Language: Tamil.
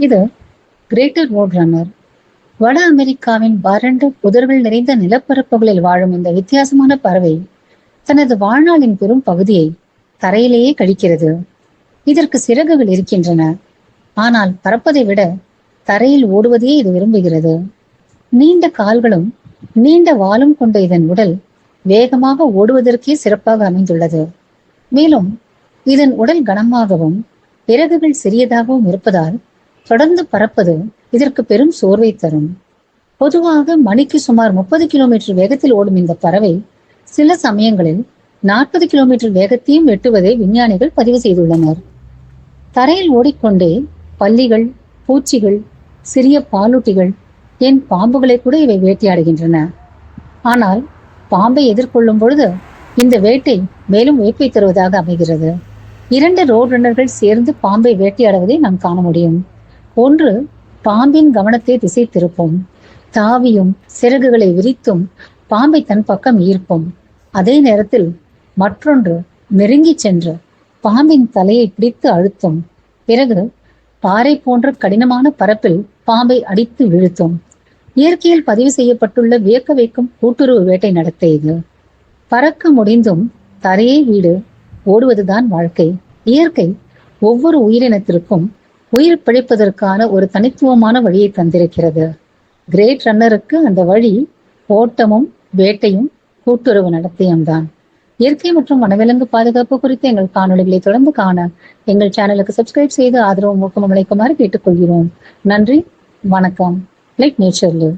இது கிரேட்டர் ரோட் ரன்னர். வட அமெரிக்காவின் வறண்ட புதர்கள் நிறைந்த நிலப்பரப்புகளில் வாழும் இந்த வித்தியாசமான பறவை தனது வாழ்நாளின் பெரும் பகுதியை தரையிலேயே கழிக்கிறது. இதற்கு சிறகுகள் இருக்கின்றன, ஆனால் பறப்பதை விட தரையில் ஓடுவதையே இது விரும்புகிறது. நீண்ட கால்களும் நீண்ட வாலும் கொண்ட இதன் உடல் வேகமாக ஓடுவதற்கே சிறப்பாக அமைந்துள்ளது. மேலும் இதன் உடல் கனமாகவும் இறகுகள் சிறியதாகவும் இருப்பதால் தொடர்ந்து பறப்பது இதற்கு பெரும் சோர்வை தரும். பொதுவாக மணிக்கு சுமார் 30 கிலோமீட்டர் வேகத்தில் ஓடும் இந்த பறவை சில சமயங்களில் 40 கிலோமீட்டர் வேகத்தையும் எட்டுவதை விஞ்ஞானிகள் பதிவு செய்துள்ளனர். தரையில் ஓடிக்கொண்டே பல்லிகள், பூச்சிகள், சிறிய பாலூட்டிகள், ஏன் பாம்புகளை கூட இவை வேட்டையாடுகின்றன. ஆனால் பாம்பை எதிர்கொள்ளும் பொழுது இந்த வேட்டை மேலும் வேட்பை தருவதாக அமைகிறது. 2 ரோட் ரன்னர்கள் சேர்ந்து பாம்பை வேட்டையாடுவதை நாம் காண முடியும். ஒன்று பாம்பின் கவனத்தை திசை திருப்பும், தாவியும் சிறகுகளை விரித்தும் பாம்பை தன் பக்கம் ஈர்க்கும். அதே நேரத்தில் மற்றொன்று நெருங்கி சென்று பாம்பின் தலையை பிடித்து அழுத்தும். பிறகு பாறை போன்ற கடினமான பரப்பில் பாம்பை அடித்து வீழ்த்தும். இயற்கையில் பதிவு செய்யப்பட்டுள்ள வியக்க வைக்கும் கூட்டுறவு வேட்டை நடத்தை இது. பறக்க முடிந்தும் தரையே வீடு, ஓடுவதுதான் வாழ்க்கை. இயற்கை ஒவ்வொரு உயிரினத்திற்கும் உயிர் பிழைப்பதற்கான ஒரு தனித்துவமான வழியை தந்திருக்கிறது. கிரேட் ரன்னருக்கு அந்த வழி ஓட்டமும் வேட்டையும் கூட்டுறவு நடத்தையும் தான். இயற்கை மற்றும் வனவிலங்கு பாதுகாப்பு குறித்த எங்கள் காணொலிகளை தொடர்ந்து காண எங்கள் சேனலுக்கு சப்ஸ்கிரைப் செய்து ஆதரவு ஊக்கமும் அளிக்குமாறு கேட்டுக்கொள்கிறோம். நன்றி, வணக்கம். Like nature live.